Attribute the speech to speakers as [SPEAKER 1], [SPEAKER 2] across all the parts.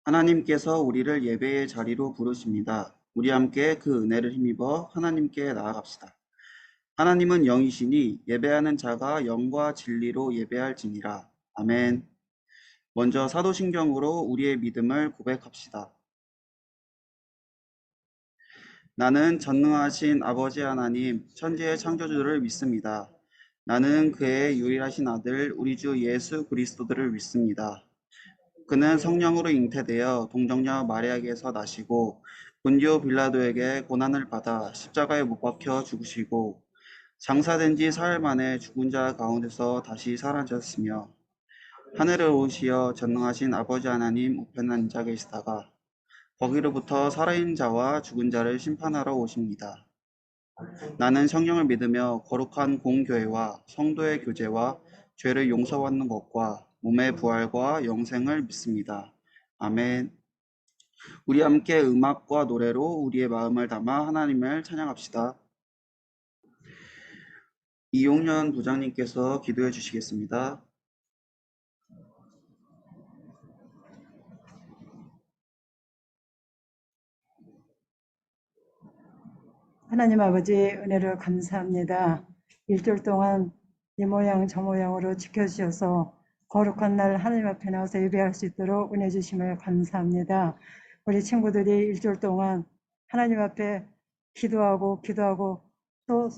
[SPEAKER 1] 하나님께서 우리를 예배의 자리로 부르십니다. 우리 함께 그 은혜를 힘입어 하나님께 나아갑시다. 하나님은 영이시니 예배하는 자가 영과 진리로 예배할지니라. 아멘. 먼저 사도신경으로 우리의 믿음을 고백합시다. 나는 전능하신 아버지 하나님, 천지의 창조주를 믿습니다. 나는 그의 유일하신 아들, 우리 주 예수 그리스도를 믿습니다. 그는 성령으로 잉태되어 동정녀 마리아에게서 나시고 본디오 빌라도에게 고난을 받아 십자가에 못 박혀 죽으시고 장사된 지 사흘 만에 죽은 자 가운데서 다시 살아나셨으며 하늘을 오시어 전능하신 아버지 하나님 우편에 앉아 계시다가 거기로부터 살아있는 자와 죽은 자를 심판하러 오십니다. 나는 성령을 믿으며 거룩한 공교회와 성도의 교제와 죄를 용서받는 것과 몸의 부활과 영생을 믿습니다. 아멘. 우리 함께 음악과 노래로 우리의 마음을 담아 하나님을 찬양합시다. 이용년 부장님께서 기도해 주시겠습니다.
[SPEAKER 2] 하나님 아버지 은혜를 감사합니다. 일주일 동안 이 모양 저 모양으로 지켜주셔서 거룩한 날 하나님 앞에 나와서 예배할 수 있도록 은혜 주심을 감사합니다. 우리 친구들이 일주일 동안 하나님 앞에 기도하고 또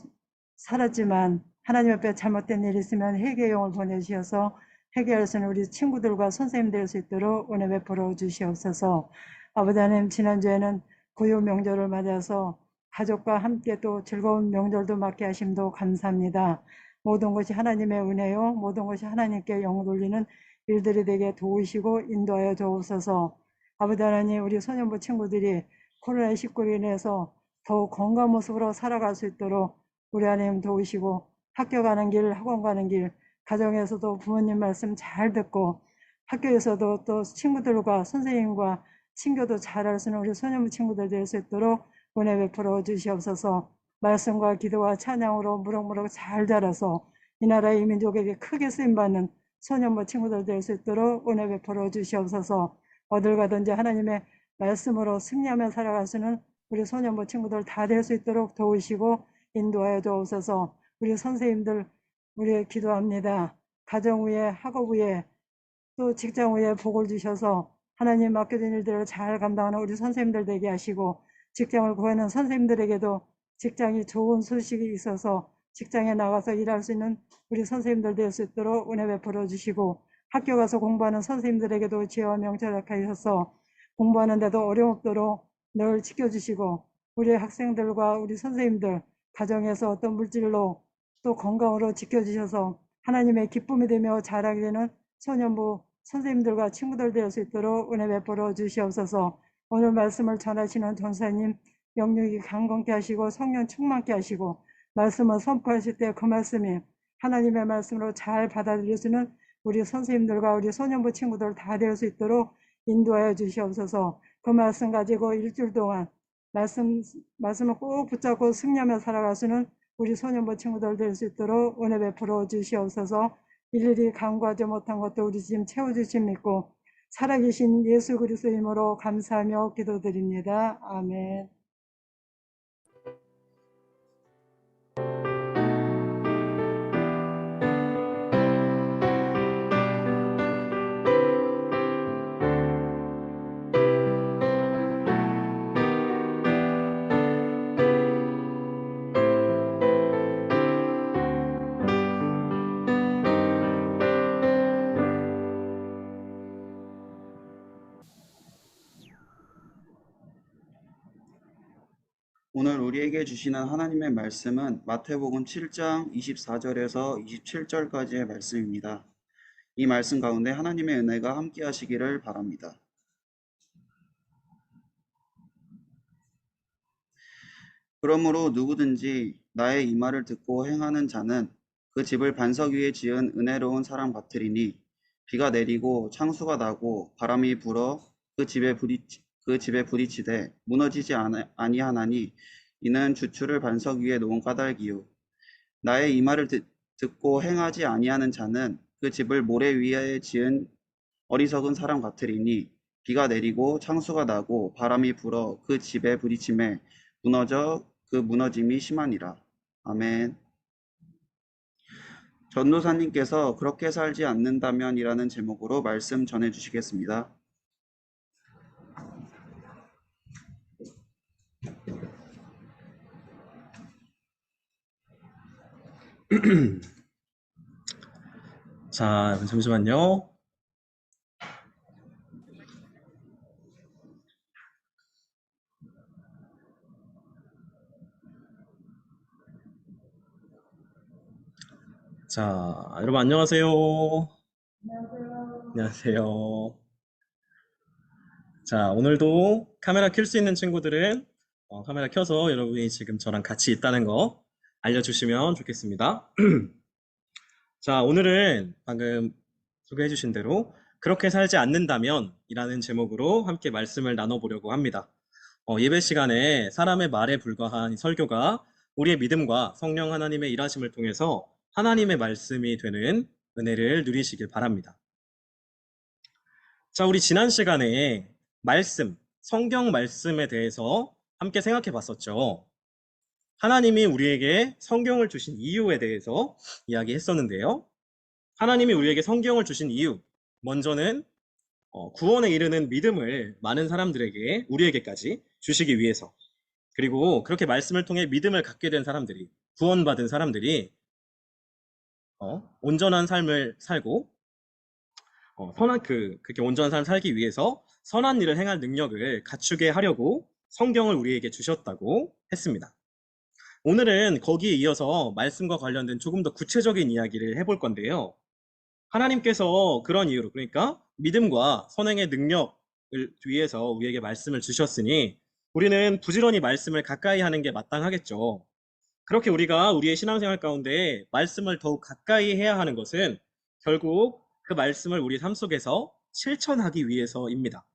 [SPEAKER 2] 살았지만 하나님 앞에 잘못된 일이 있으면 회개용을 보내주셔서 회개할 수 있는 우리 친구들과 선생님 될 수 있도록 은혜 베풀어 주시옵소서. 아버지 하나님, 지난주에는 구유 명절을 맞아서 가족과 함께 또 즐거운 명절도 맞게 하심도 감사합니다. 모든 것이 하나님의 은혜요, 모든 것이 하나님께 영을 돌리는 일들이 되게 도우시고 인도하여 주옵소서. 아버지 하나님, 우리 소년부 친구들이 코로나19로 인해서 더욱 건강한 모습으로 살아갈 수 있도록 우리 하나님 도우시고, 학교 가는 길, 학원 가는 길, 가정에서도 부모님 말씀 잘 듣고, 학교에서도 또 친구들과 선생님과 친교도 잘할 수 있는 우리 소년부 친구들 될 수 있도록 은혜 베풀어 주시옵소서. 말씀과 기도와 찬양으로 무럭무럭 잘 자라서 이 나라의 민족에게 크게 쓰임받는 소년부 친구들 될 수 있도록 은혜 베풀어 주시옵소서. 어딜 가든지 하나님의 말씀으로 승리하며 살아갈 수 있는 우리 소년부 친구들 다 될 수 있도록 도우시고 인도하여 주옵소서. 우리 선생님들 우리 기도합니다. 가정 위에 학업 위에 또 직장 위에 복을 주셔서 하나님 맡겨진 일들을 잘 감당하는 우리 선생님들 되게 하시고, 직장을 구하는 선생님들에게도 직장이 좋은 소식이 있어서 직장에 나가서 일할 수 있는 우리 선생님들 될 수 있도록 은혜 베풀어 주시고, 학교 가서 공부하는 선생님들에게도 지혜와 명철을 하셔서 공부하는데도 어려움 없도록 늘 지켜주시고, 우리 학생들과 우리 선생님들 가정에서 어떤 물질로 또 건강으로 지켜주셔서 하나님의 기쁨이 되며 자랑이 되는 소년부 선생님들과 친구들 될 수 있도록 은혜 베풀어 주시옵소서. 오늘 말씀을 전하시는 전사님 영육이 강건케 하시고 성령 충만케 하시고, 말씀을 선포하실 때 그 말씀이 하나님의 말씀으로 잘 받아들여지는 우리 선생님들과 우리 소년부 친구들 다 될 수 있도록 인도하여 주시옵소서. 그 말씀 가지고 일주일 동안 말씀을 꼭 붙잡고 승리하며 살아가시는 우리 소년부 친구들 될 수 있도록 은혜 베풀어 주시옵소서. 일일이 간구하지 못한 것도 우리 지금 채워주심 믿고 살아계신 예수 그리스도 이름으로 감사하며 기도드립니다. 아멘.
[SPEAKER 1] 오늘 우리에게 주시는 하나님의 말씀은 마태복음 7장 24절에서 27절까지의 말씀입니다. 이 말씀 가운데 하나님의 은혜가 함께 하시기를 바랍니다. 그러므로 누구든지 나의 이 말을 듣고 행하는 자는 그 집을 반석 위에 지은 은혜로운 사람 같으리니, 비가 내리고 창수가 나고 바람이 불어 그 집에 부딪히되 무너지지 아니하나니, 이는 주추를 반석 위에 놓은 까닭이요. 나의 이 말을 듣고 행하지 아니하는 자는 그 집을 모래 위에 지은 어리석은 사람 같으리니, 비가 내리고 창수가 나고 바람이 불어 그 집에 부딪힘에 무너져 그 무너짐이 심하니라. 아멘. 전도사님께서 그렇게 살지 않는다면이라는 제목으로 말씀 전해 주시겠습니다.
[SPEAKER 3] 자, 잠시만요. 자, 여러분 안녕하세요. 안녕하세요. 자, 오늘도 카메라 켤 수 있는 친구들은 카메라 켜서 여러분이 지금 저랑 같이 있다는 거 알려주시면 좋겠습니다. 자, 오늘은 방금 소개해 주신 대로 그렇게 살지 않는다면 이라는 제목으로 함께 말씀을 나눠보려고 합니다. 예배 시간에 사람의 말에 불과한 설교가 우리의 믿음과 성령 하나님의 일하심을 통해서 하나님의 말씀이 되는 은혜를 누리시길 바랍니다. 자, 우리 지난 시간에 말씀, 성경 말씀에 대해서 함께 생각해 봤었죠. 하나님이 우리에게 성경을 주신 이유에 대해서 이야기했었는데요. 하나님이 우리에게 성경을 주신 이유, 먼저는 구원에 이르는 믿음을 많은 사람들에게, 우리에게까지 주시기 위해서, 그리고 그렇게 말씀을 통해 믿음을 갖게 된 사람들이, 구원받은 사람들이 온전한 삶을 살고 그렇게 온전한 삶을 살기 위해서 선한 일을 행할 능력을 갖추게 하려고 성경을 우리에게 주셨다고 했습니다. 오늘은 거기에 이어서 말씀과 관련된 조금 더 구체적인 이야기를 해볼 건데요. 하나님께서 그런 이유로, 그러니까 믿음과 선행의 능력을 위해서 우리에게 말씀을 주셨으니 우리는 부지런히 말씀을 가까이 하는 게 마땅하겠죠. 그렇게 우리가 우리의 신앙생활 가운데 말씀을 더욱 가까이 해야 하는 것은 결국 그 말씀을 우리 삶 속에서 실천하기 위해서입니다.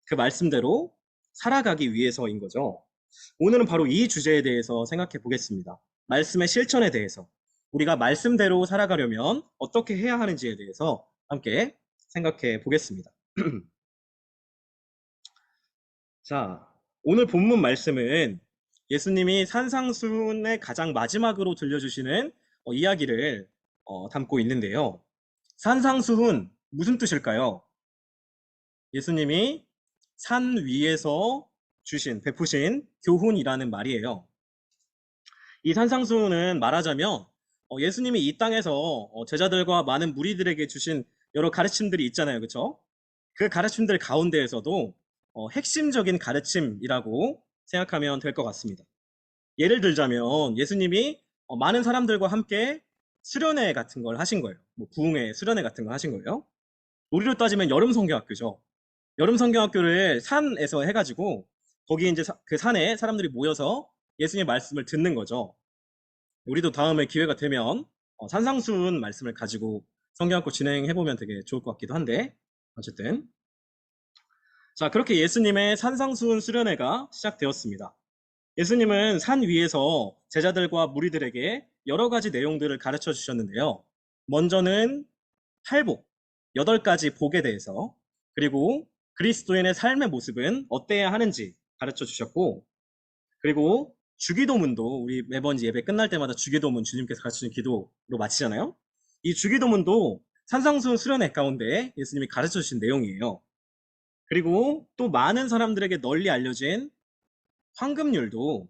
[SPEAKER 3] 그 말씀대로 살아가기 위해서인 거죠. 오늘은 바로 이 주제에 대해서 생각해 보겠습니다. 말씀의 실천에 대해서, 우리가 말씀대로 살아가려면 어떻게 해야 하는지에 대해서 함께 생각해 보겠습니다. 자, 오늘 본문 말씀은 예수님이 산상수훈의 가장 마지막으로 들려주시는 이야기를 담고 있는데요. 산상수훈, 무슨 뜻일까요? 예수님이 산 위에서 베푸신 교훈이라는 말이에요. 이 산상수훈은 말하자면 예수님이 이 땅에서 제자들과 많은 무리들에게 주신 여러 가르침들이 있잖아요. 그렇죠? 그 가르침들 가운데에서도 핵심적인 가르침이라고 생각하면 될 것 같습니다. 예를 들자면 예수님이 많은 사람들과 함께 수련회 같은 걸 하신 거예요. 뭐 부흥회, 수련회 같은 걸 하신 거예요. 우리로 따지면 여름 성경학교죠. 여름 성경학교를 산에서 해가지고 거기 이제 그 산에 사람들이 모여서 예수님의 말씀을 듣는 거죠. 우리도 다음에 기회가 되면 산상수훈 말씀을 가지고 성경학교 진행해보면 되게 좋을 것 같기도 한데, 어쨌든 자, 그렇게 예수님의 산상수훈 수련회가 시작되었습니다. 예수님은 산 위에서 제자들과 무리들에게 여러 가지 내용들을 가르쳐 주셨는데요. 먼저는 팔복, 8가지 복에 대해서, 그리고 그리스도인의 삶의 모습은 어때야 하는지 가르쳐 주셨고, 그리고 주기도문도, 우리 매번 예배 끝날 때마다 주기도문 주님께서 가르치는 기도로 마치잖아요. 이 주기도문도 산상수훈 수련회 가운데 예수님이 가르쳐 주신 내용이에요. 그리고 또 많은 사람들에게 널리 알려진 황금률도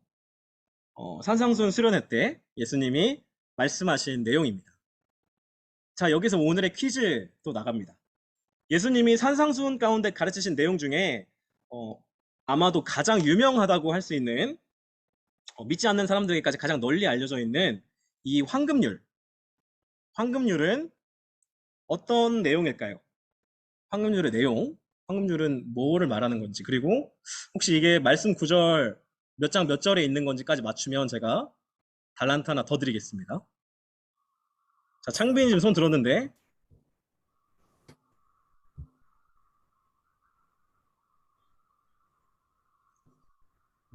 [SPEAKER 3] 산상수훈 수련회 때 예수님이 말씀하신 내용입니다. 자, 여기서 오늘의 퀴즈 또 나갑니다. 예수님이 산상수훈 가운데 가르치신 내용 중에 아마도 가장 유명하다고 할 수 있는, 믿지 않는 사람들에게까지 가장 널리 알려져 있는 이 황금률은 어떤 내용일까요? 황금률의 내용, 황금률은 뭐를 말하는 건지, 그리고 혹시 이게 말씀 구절 몇 장 몇 절에 있는 건지까지 맞추면 제가 달란트 하나 더 드리겠습니다. 자, 창빈이 지금 손 들었는데.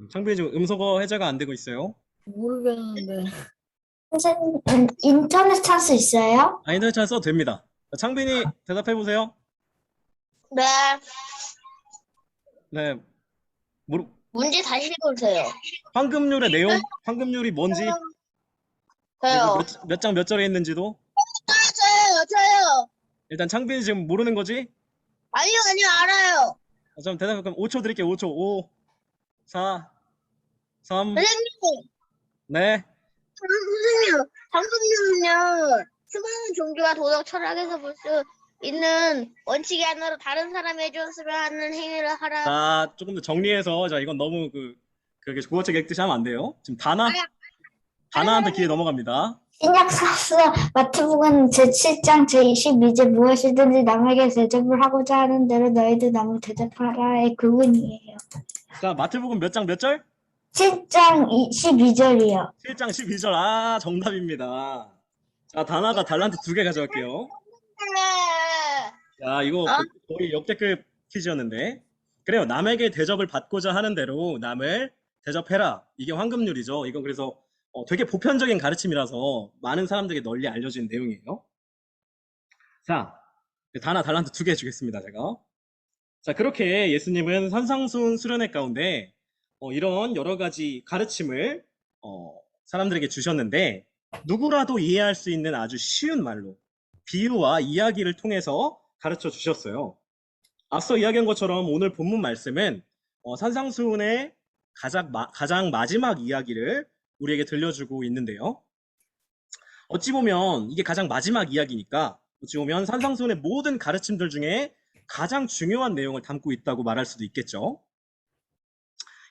[SPEAKER 3] 창빈이 지금 음소거 해제가 안 되고 있어요.
[SPEAKER 4] 모르겠는데. 선생님, 인터넷 찾을 수 있어요?
[SPEAKER 3] 인터넷 찾아 써도 됩니다. 자, 창빈이 대답해 보세요.
[SPEAKER 4] 네.
[SPEAKER 3] 네, 모르,
[SPEAKER 4] 문제 다시 읽어주세요.
[SPEAKER 3] 황금률의 내용? 황금률이 뭔지? 그리고
[SPEAKER 4] 저요.
[SPEAKER 3] 몇 장 몇 절에 있는지도?
[SPEAKER 4] 저요.
[SPEAKER 3] 일단 창빈이 지금 모르는 거지?
[SPEAKER 4] 아니요, 알아요.
[SPEAKER 3] 좀 대답 그럼 5초 드릴게요. 5초. 5, 4, 3,
[SPEAKER 4] 선생님,
[SPEAKER 3] 네.
[SPEAKER 4] 선생님, 방금은요, 수많은 종교와 도덕 철학에서 볼 수 있는 원칙이 하나로 다른 사람이 해줬으면 하는 행위를 하라.
[SPEAKER 3] 자, 조금 더 정리해서, 자, 이건 너무 그렇게 국어책 읽듯이 하면 안 돼요. 지금 다나한테 기회 넘어갑니다.
[SPEAKER 4] 신약사스 마태복음 제7장 제22절 무엇이든지 남에게 대접을 하고자 하는 대로 너희도 남을 대접하라의 교훈이에요.
[SPEAKER 3] 자, 마태복음 몇 장 몇 절?
[SPEAKER 4] 7장 22절이요.
[SPEAKER 3] 7장 12절. 아, 정답입니다. 자, 다나가 달란트 2개 가져갈게요. 야, 이거 거의 역대급 퀴즈였는데. 그래요. 남에게 대접을 받고자 하는 대로 남을 대접해라. 이게 황금률이죠. 이건 그래서 되게 보편적인 가르침이라서 많은 사람들에게 널리 알려진 내용이에요. 자, 다나 달란트 2개 주겠습니다, 제가. 자, 그렇게 예수님은 산상수훈 수련회 가운데 이런 여러 가지 가르침을 사람들에게 주셨는데 누구라도 이해할 수 있는 아주 쉬운 말로 비유와 이야기를 통해서 가르쳐 주셨어요. 앞서 이야기한 것처럼 오늘 본문 말씀은 산상수훈의 가장 마지막 이야기를 우리에게 들려주고 있는데요. 어찌 보면 이게 가장 마지막 이야기니까 어찌 보면 산상수훈의 모든 가르침들 중에 가장 중요한 내용을 담고 있다고 말할 수도 있겠죠.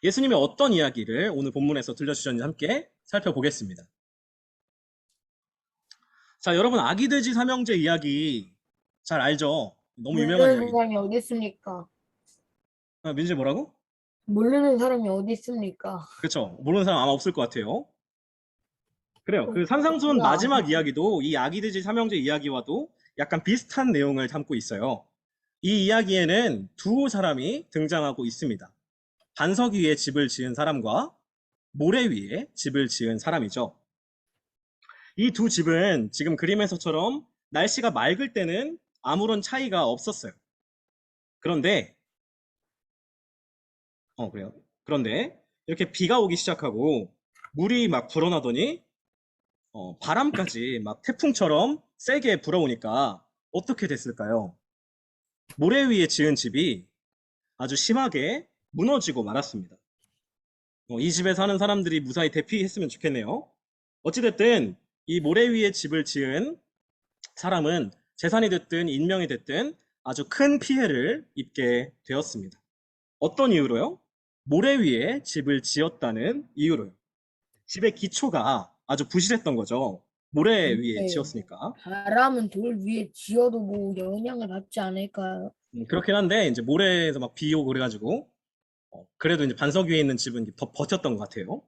[SPEAKER 3] 예수님이 어떤 이야기를 오늘 본문에서 들려주셨는지 함께 살펴보겠습니다. 자, 여러분 아기돼지 삼형제 이야기 잘 알죠? 너무 유명한
[SPEAKER 5] 모르는
[SPEAKER 3] 이야기죠.
[SPEAKER 5] 사람이 어디 있습니까?
[SPEAKER 3] 아, 민지 뭐라고?
[SPEAKER 5] 모르는 사람이 어디 있습니까?
[SPEAKER 3] 그렇죠. 모르는 사람 아마 없을 것 같아요. 그래요. 그 산상수훈
[SPEAKER 5] 그거
[SPEAKER 3] 마지막 이야기도 이 아기돼지 삼형제 이야기와도 약간 비슷한 내용을 담고 있어요. 이 이야기에는 두 사람이 등장하고 있습니다. 반석 위에 집을 지은 사람과 모래 위에 집을 지은 사람이죠. 이 두 집은 지금 그림에서처럼 날씨가 맑을 때는 아무런 차이가 없었어요. 그런데 그래요. 그런데 이렇게 비가 오기 시작하고 물이 막 불어나더니 바람까지 막 태풍처럼 세게 불어오니까 어떻게 됐을까요? 모래 위에 지은 집이 아주 심하게 무너지고 말았습니다. 이 집에 사는 사람들이 무사히 대피했으면 좋겠네요. 어찌됐든 이 모래 위에 집을 지은 사람은 재산이 됐든 인명이 됐든 아주 큰 피해를 입게 되었습니다. 어떤 이유로요? 모래 위에 집을 지었다는 이유로요. 집의 기초가 아주 부실했던 거죠. 모래 위에
[SPEAKER 5] 네.
[SPEAKER 3] 지었으니까.
[SPEAKER 5] 바람은 돌 위에 지어도 뭐 영향을 받지 않을까요?
[SPEAKER 3] 그렇긴 한데 이제 모래에서 막 비 오고 그래가지고 그래도 이제 반석 위에 있는 집은 더 버텼던 것 같아요.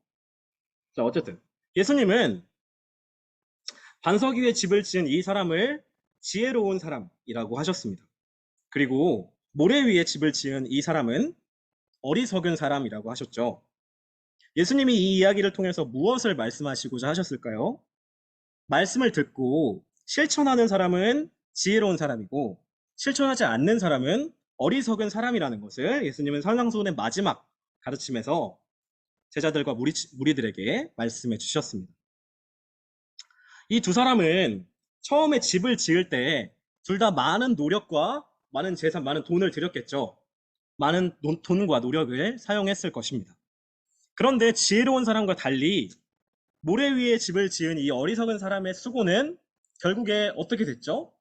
[SPEAKER 3] 자, 어쨌든 예수님은 반석 위에 집을 지은 이 사람을 지혜로운 사람이라고 하셨습니다. 그리고 모래 위에 집을 지은 이 사람은 어리석은 사람이라고 하셨죠. 예수님이 이 이야기를 통해서 무엇을 말씀하시고자 하셨을까요? 말씀을 듣고 실천하는 사람은 지혜로운 사람이고 실천하지 않는 사람은 어리석은 사람이라는 것을 예수님은 산상수훈의 마지막 가르침에서 제자들과 무리들에게 말씀해 주셨습니다. 이 두 사람은 처음에 집을 지을 때 둘 다 많은 노력과 많은 재산, 많은 돈을 들였겠죠. 많은 돈과 노력을 사용했을 것입니다. 그런데 지혜로운 사람과 달리 모래 위에 집을 지은 이 어리석은 사람의 수고는 결국에 어떻게 됐죠?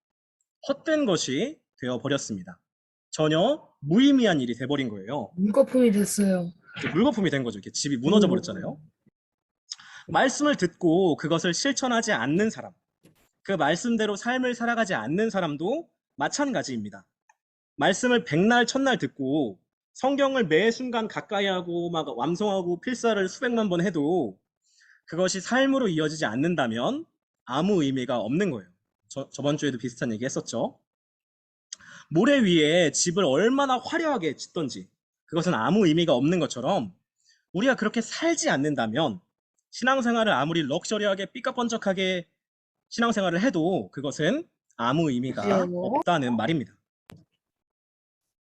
[SPEAKER 3] 헛된 것이 되어버렸습니다. 전혀 무의미한 일이 돼버린 거예요.
[SPEAKER 5] 물거품이 됐어요.
[SPEAKER 3] 물거품이 된 거죠. 이렇게 집이 무너져 버렸잖아요. 말씀을 듣고 그것을 실천하지 않는 사람, 그 말씀대로 삶을 살아가지 않는 사람도 마찬가지입니다. 말씀을 백날 첫날 듣고 성경을 매 순간 가까이 하고 막 완성하고 필사를 수백만 번 해도 그것이 삶으로 이어지지 않는다면 아무 의미가 없는 거예요. 저번 주에도 비슷한 얘기 했었죠. 모래 위에 집을 얼마나 화려하게 짓던지 그것은 아무 의미가 없는 것처럼 우리가 그렇게 살지 않는다면 신앙생활을 아무리 럭셔리하게 삐까뻔쩍하게 신앙생활을 해도 그것은 아무 의미가
[SPEAKER 5] 그죠.
[SPEAKER 3] 없다는 말입니다.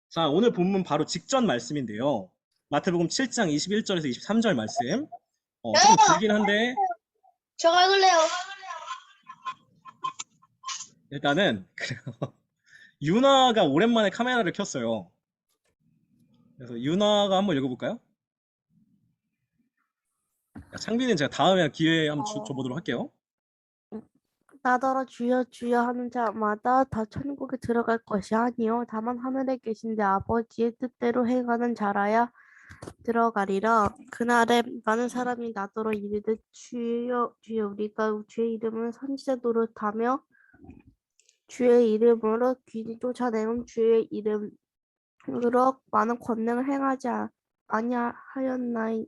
[SPEAKER 3] 자, 오늘 본문 바로 직전 말씀인데요. 마태복음 7장 21절에서 23절 말씀. 조금 길긴 한데
[SPEAKER 4] 저거 읽을래요.
[SPEAKER 3] 일단은 유나가 오랜만에 카메라를 켰어요. 그래서 유나가 한번 읽어볼까요? 창빈은 제가 다음에 기회에 한번 줘보도록 할게요.
[SPEAKER 6] 나더러 주여 주여 하는 자마다 다 천국에 들어갈 것이 아니요 다만 하늘에 계신 내 아버지의 뜻대로 행하는 자라야 들어가리라. 그날에 많은 사람이 나더러 이르되 주여 주여 우리가 주의 이름을 선지자 노릇하며 주의 이름으로 귀신 쫓아내면 주의 이름으로 많은 권능을 행하지 아니하였나이까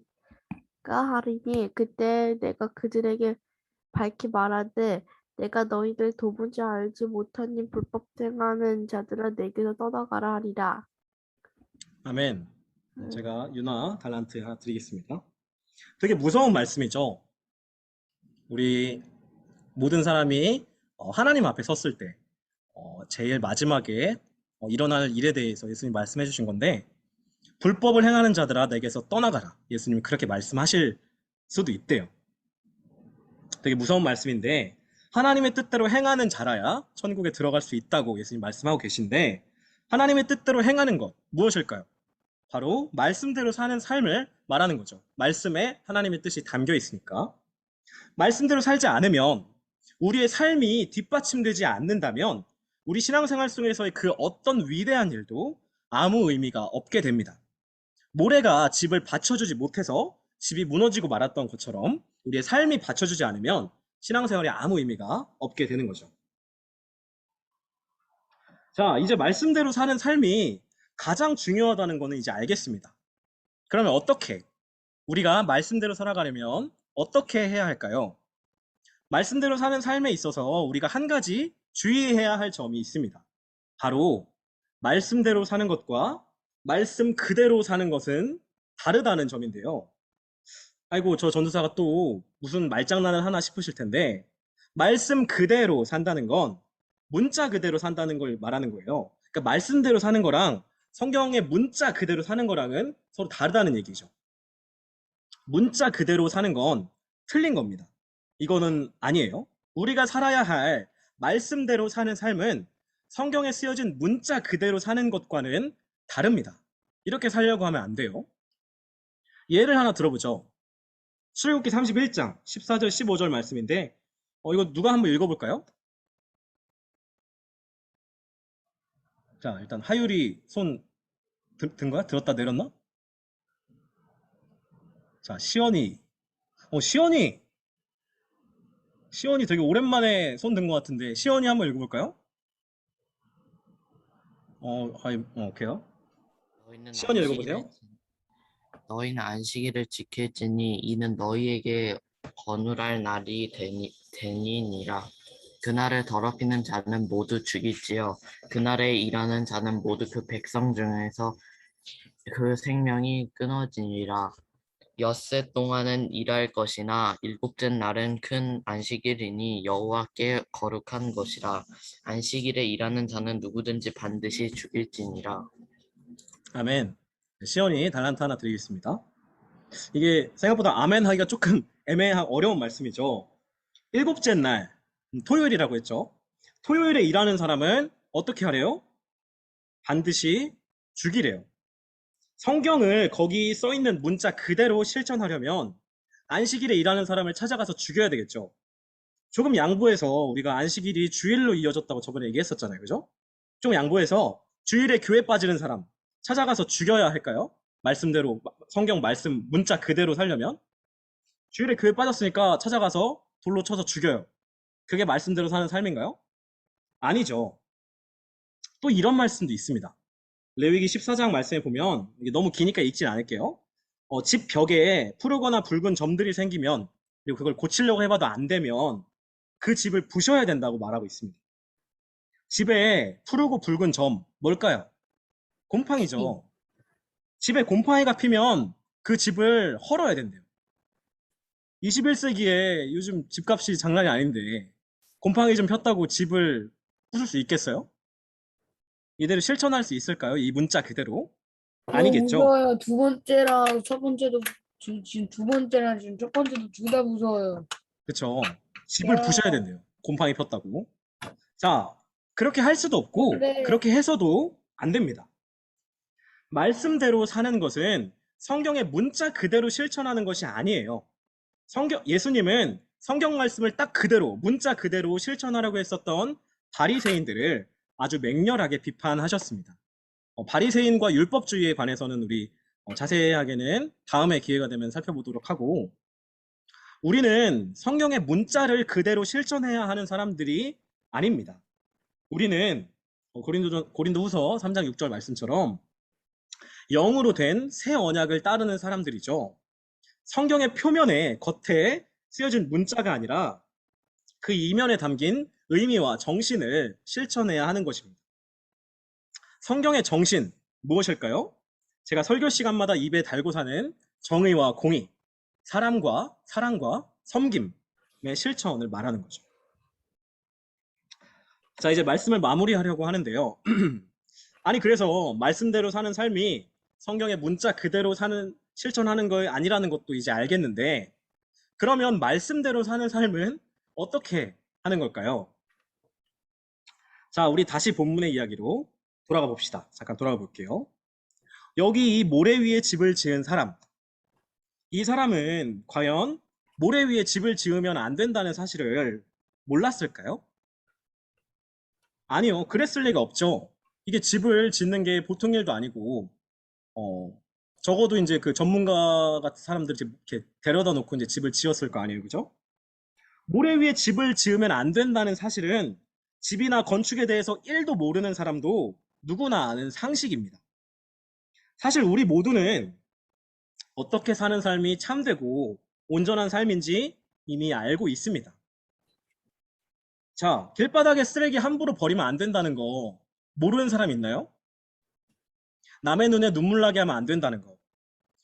[SPEAKER 6] 하리니 그때 내가 그들에게 밝히 말하되 내가 너희들 도무지 알지 못하니 불법 행하는 자들아 내게서 떠나가라 하리라.
[SPEAKER 3] 아멘. 제가 유나 달란트 하나 드리겠습니다. 되게 무서운 말씀이죠. 우리 모든 사람이 하나님 앞에 섰을 때 제일 마지막에 일어날 일에 대해서 예수님이 말씀해 주신 건데 불법을 행하는 자들아 내게서 떠나가라. 예수님이 그렇게 말씀하실 수도 있대요. 되게 무서운 말씀인데 하나님의 뜻대로 행하는 자라야 천국에 들어갈 수 있다고 예수님 말씀하고 계신데 하나님의 뜻대로 행하는 것 무엇일까요? 바로 말씀대로 사는 삶을 말하는 거죠. 말씀에 하나님의 뜻이 담겨 있으니까. 말씀대로 살지 않으면 우리의 삶이 뒷받침되지 않는다면 우리 신앙생활 속에서의 그 어떤 위대한 일도 아무 의미가 없게 됩니다. 모래가 집을 받쳐주지 못해서 집이 무너지고 말았던 것처럼 우리의 삶이 받쳐주지 않으면 신앙생활에 아무 의미가 없게 되는 거죠. 자, 이제 말씀대로 사는 삶이 가장 중요하다는 거는 이제 알겠습니다. 그러면 어떻게? 우리가 말씀대로 살아가려면 어떻게 해야 할까요? 말씀대로 사는 삶에 있어서 우리가 한 가지 주의해야 할 점이 있습니다. 바로 말씀대로 사는 것과 말씀 그대로 사는 것은 다르다는 점인데요. 아이고, 저 전도사가 또 무슨 말장난을 하나 싶으실 텐데 말씀 그대로 산다는 건 문자 그대로 산다는 걸 말하는 거예요. 그러니까 말씀대로 사는 거랑 성경의 문자 그대로 사는 거랑은 서로 다르다는 얘기죠. 문자 그대로 사는 건 틀린 겁니다. 이거는 아니에요. 우리가 살아야 할 말씀대로 사는 삶은 성경에 쓰여진 문자 그대로 사는 것과는 다릅니다. 이렇게 살려고 하면 안 돼요. 예를 하나 들어보죠. 출애굽기 31장 14절 15절 말씀인데 이거 누가 한번 읽어볼까요? 자, 일단 하율이 손 든 거야? 들었다 내렸나? 자, 시연이 시연이 되게 오랜만에 손 든 것 같은데 시연이 한번 읽어볼까요? 오케이요. 시연이 읽어보세요.
[SPEAKER 7] 너희는 안식일을 지킬지니 이는 너희에게 거눌할 날이 되니니라. 그날을 더럽히는 자는 모두 죽일지요. 그날에 일하는 자는 모두 그 백성 중에서 그 생명이 끊어지니라. 엿새 동안은 일할 것이나 일곱째 날은 큰 안식일이니 여호와께 거룩한 것이라. 안식일에 일하는 자는 누구든지 반드시 죽일지니라.
[SPEAKER 3] 아멘. 시연이 달란트 하나 드리겠습니다. 이게 생각보다 아멘 하기가 조금 어려운 말씀이죠. 일곱째 날, 토요일이라고 했죠. 토요일에 일하는 사람은 어떻게 하래요? 반드시 죽이래요. 성경을 거기 써 있는 문자 그대로 실천하려면 안식일에 일하는 사람을 찾아가서 죽여야 되겠죠. 조금 양보해서 우리가 안식일이 주일로 이어졌다고 저번에 얘기했었잖아요. 그죠? 좀 양보해서 주일에 교회 빠지는 사람 찾아가서 죽여야 할까요? 말씀대로 성경 말씀 문자 그대로 살려면 주일에 교회 빠졌으니까 찾아가서 돌로 쳐서 죽여요. 그게 말씀대로 사는 삶인가요? 아니죠. 또 이런 말씀도 있습니다. 레위기 14장 말씀에 보면 이게 너무 기니까 읽진 않을게요. 집 벽에 푸르거나 붉은 점들이 생기면 그리고 그걸 고치려고 해봐도 안 되면 그 집을 부셔야 된다고 말하고 있습니다. 집에 푸르고 붉은 점 뭘까요? 곰팡이죠. 집에 곰팡이가 피면 그 집을 헐어야 된대요. 21세기에 요즘 집값이 장난이 아닌데 곰팡이 좀 폈다고 집을 부술 수 있겠어요? 이대로 실천할 수 있을까요? 이 문자 그대로?
[SPEAKER 5] 너무
[SPEAKER 3] 아니겠죠?
[SPEAKER 5] 무서워요. 두 번째랑 첫 번째도 지금 두 번째랑 지금 첫 번째도 둘 다 무서워요.
[SPEAKER 3] 그쵸? 집을 부셔야 된대요. 곰팡이 폈다고. 자, 그렇게 할 수도 없고
[SPEAKER 5] 근데
[SPEAKER 3] 그렇게 해서도 안 됩니다. 말씀대로 사는 것은 성경의 문자 그대로 실천하는 것이 아니에요. 예수님은 성경 말씀을 딱 그대로 문자 그대로 실천하라고 했었던 바리새인들을 아주 맹렬하게 비판하셨습니다. 바리새인과 율법주의에 관해서는 우리 자세하게는 다음에 기회가 되면 살펴보도록 하고, 우리는 성경의 문자를 그대로 실천해야 하는 사람들이 아닙니다. 우리는 고린도후서 3장 6절 말씀처럼 영으로 된 새 언약을 따르는 사람들이죠. 성경의 표면에 겉에 쓰여진 문자가 아니라 그 이면에 담긴 의미와 정신을 실천해야 하는 것입니다. 성경의 정신 무엇일까요? 제가 설교 시간마다 입에 달고 사는 정의와 공의, 사람과 사랑과 섬김의 실천을 말하는 거죠. 자, 이제 말씀을 마무리하려고 하는데요. 아니, 그래서 말씀대로 사는 삶이 성경의 문자 그대로 실천하는 거 아니라는 것도 이제 알겠는데, 그러면 말씀대로 사는 삶은 어떻게 하는 걸까요? 자, 우리 다시 본문의 이야기로 돌아가 봅시다. 잠깐 돌아가 볼게요. 여기 이 모래 위에 집을 지은 사람, 이 사람은 과연 모래 위에 집을 지으면 안 된다는 사실을 몰랐을까요? 아니요, 그랬을 리가 없죠. 이게 집을 짓는 게 보통 일도 아니고, 적어도 이제 그 전문가 같은 사람들이 이렇게 데려다 놓고 이제 집을 지었을 거 아니에요, 그죠? 모래 위에 집을 지으면 안 된다는 사실은 집이나 건축에 대해서 1도 모르는 사람도 누구나 아는 상식입니다. 사실 우리 모두는 어떻게 사는 삶이 참되고 온전한 삶인지 이미 알고 있습니다. 자, 길바닥에 쓰레기 함부로 버리면 안 된다는 거 모르는 사람 있나요? 남의 눈에 눈물 나게 하면 안 된다는 거,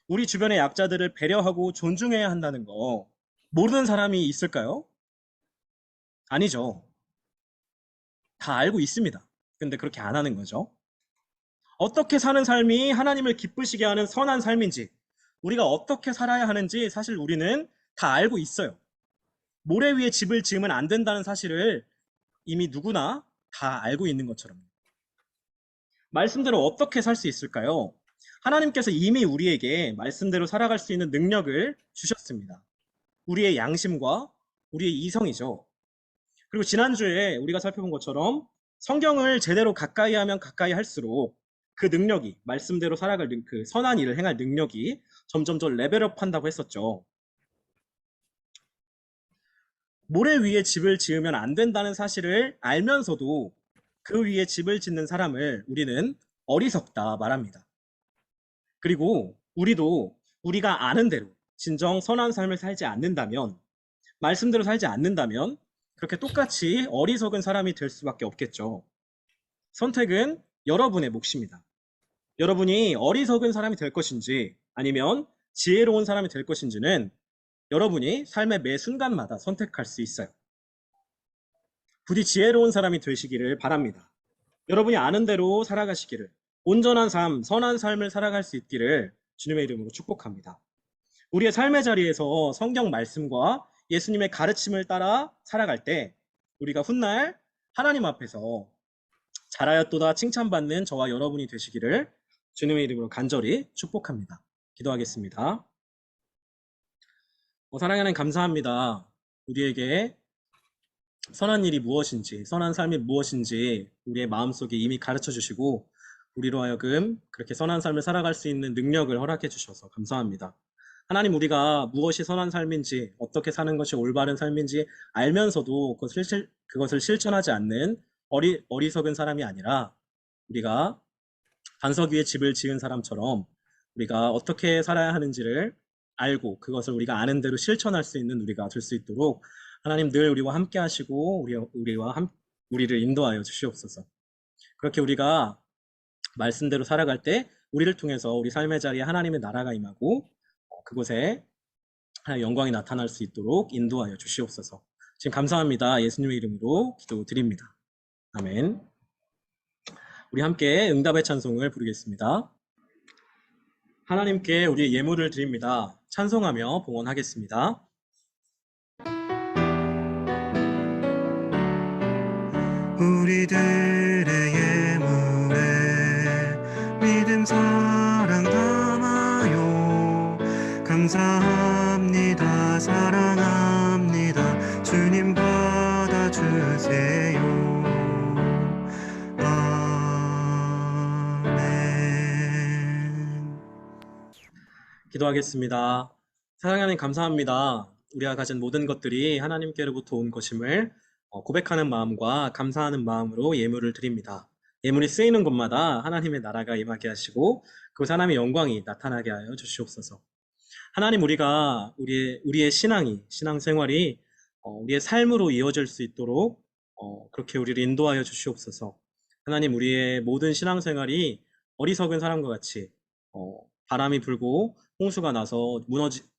[SPEAKER 3] 우리 주변의 약자들을 배려하고 존중해야 한다는 거 모르는 사람이 있을까요? 아니죠. 다 알고 있습니다. 근데 그렇게 안 하는 거죠. 어떻게 사는 삶이 하나님을 기쁘시게 하는 선한 삶인지, 우리가 어떻게 살아야 하는지 사실 우리는 다 알고 있어요. 모래 위에 집을 지으면 안 된다는 사실을 이미 누구나 다 알고 있는 것처럼. 말씀대로 어떻게 살 수 있을까요? 하나님께서 이미 우리에게 말씀대로 살아갈 수 있는 능력을 주셨습니다. 우리의 양심과 우리의 이성이죠. 그리고 지난주에 우리가 살펴본 것처럼 성경을 제대로 가까이 하면 가까이 할수록 그 능력이, 말씀대로 살아갈 그 선한 일을 행할 능력이 점점 더 레벨업 한다고 했었죠. 모래 위에 집을 지으면 안 된다는 사실을 알면서도 그 위에 집을 짓는 사람을 우리는 어리석다 말합니다. 그리고 우리도 우리가 아는 대로 진정 선한 삶을 살지 않는다면, 말씀대로 살지 않는다면 그렇게 똑같이 어리석은 사람이 될 수밖에 없겠죠. 선택은 여러분의 몫입니다. 여러분이 어리석은 사람이 될 것인지 아니면 지혜로운 사람이 될 것인지는 여러분이 삶의 매 순간마다 선택할 수 있어요. 부디 지혜로운 사람이 되시기를 바랍니다. 여러분이 아는 대로 살아가시기를, 온전한 삶, 선한 삶을 살아갈 수 있기를 주님의 이름으로 축복합니다. 우리의 삶의 자리에서 성경 말씀과 예수님의 가르침을 따라 살아갈 때 우리가 훗날 하나님 앞에서 잘하였도다 칭찬받는 저와 여러분이 되시기를 주님의 이름으로 간절히 축복합니다. 기도하겠습니다. 사랑하는 감사합니다. 우리에게 선한 일이 무엇인지, 선한 삶이 무엇인지 우리의 마음속에 이미 가르쳐 주시고 우리로 하여금 그렇게 선한 삶을 살아갈 수 있는 능력을 허락해 주셔서 감사합니다. 하나님, 우리가 무엇이 선한 삶인지, 어떻게 사는 것이 올바른 삶인지 알면서도 그것을 실천하지 않는 어리석은 사람이 아니라 우리가 반석 위에 집을 지은 사람처럼 우리가 어떻게 살아야 하는지를 알고 그것을 우리가 아는 대로 실천할 수 있는 우리가 될 수 있도록 하나님 늘 우리와 함께 하시고 우리를 인도하여 주시옵소서. 그렇게 우리가 말씀대로 살아갈 때 우리를 통해서 우리 삶의 자리에 하나님의 나라가 임하고 그곳에 하나님의 영광이 나타날 수 있도록 인도하여 주시옵소서. 지금 감사합니다. 예수님의 이름으로 기도드립니다. 아멘. 우리 함께 응답의 찬송을 부르겠습니다. 하나님께 우리의 예물을 드립니다. 찬송하며 봉헌하겠습니다.
[SPEAKER 8] 우리들의 예물에 믿음 사랑 담아요. 감사합니다. 사랑합니다. 주님 받아주세요. 아멘.
[SPEAKER 3] 기도하겠습니다. 사랑하는 하나님 감사합니다. 우리가 가진 모든 것들이 하나님께로부터 온 것임을 고백하는 마음과 감사하는 마음으로 예물을 드립니다. 예물이 쓰이는 곳마다 하나님의 나라가 임하게 하시고 그 하나님의 영광이 나타나게 하여 주시옵소서. 하나님, 우리가 우리의 신앙생활이 우리의 삶으로 이어질 수 있도록 그렇게 우리를 인도하여 주시옵소서. 하나님, 우리의 모든 신앙생활이 어리석은 사람과 같이 바람이 불고 홍수가 나서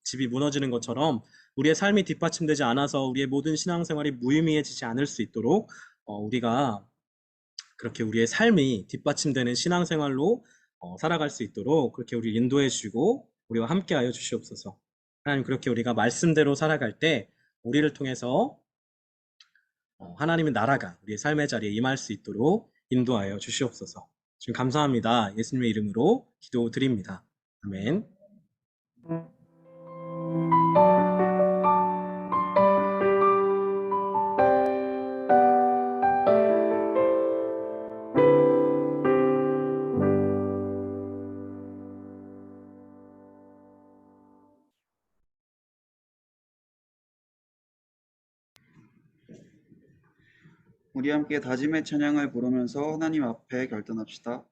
[SPEAKER 3] 집이 무너지는 것처럼 우리의 삶이 뒷받침되지 않아서 우리의 모든 신앙생활이 무의미해지지 않을 수 있도록 우리가 그렇게 우리의 삶이 뒷받침되는 신앙생활로 살아갈 수 있도록 그렇게 우리를 인도해 주시고 우리와 함께하여 주시옵소서. 하나님, 그렇게 우리가 말씀대로 살아갈 때 우리를 통해서 하나님의 나라가 우리의 삶의 자리에 임할 수 있도록 인도하여 주시옵소서. 지금 감사합니다. 예수님의 이름으로 기도드립니다. 아멘.
[SPEAKER 1] 우리 함께 다짐의 찬양을 부르면서 하나님 앞에 결단합시다.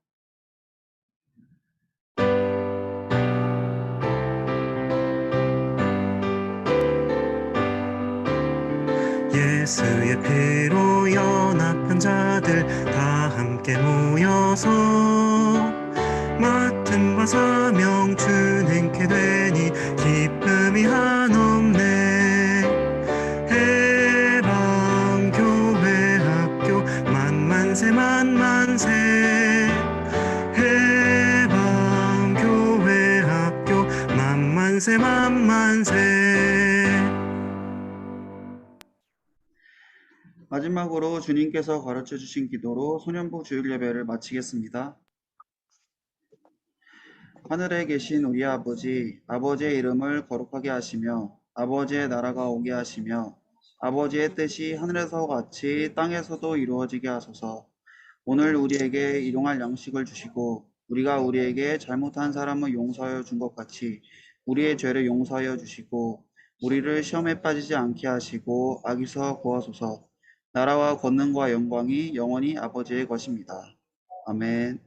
[SPEAKER 8] 예수의 피로 연합한 자들 다 함께 모여서 맡은 바 사명 준행케 되니 기쁨이 한없네. 해방교회 학교 만만세 만만세. 해방교회 학교 만만세 만만세.
[SPEAKER 1] 마지막으로 주님께서 가르쳐 주신 기도로 소년부 주일 예배를 마치겠습니다. 하늘에 계신 우리 아버지, 아버지의 이름을 거룩하게 하시며 아버지의 나라가 오게 하시며 아버지의 뜻이 하늘에서 같이 땅에서도 이루어지게 하소서. 오늘 우리에게 일용할 양식을 주시고 우리가 우리에게 잘못한 사람을 용서하여 준 것 같이 우리의 죄를 용서하여 주시고 우리를 시험에 빠지지 않게 하시고 악에서 구하소서. 나라와 권능과 영광이 영원히 아버지의 것입니다. 아멘.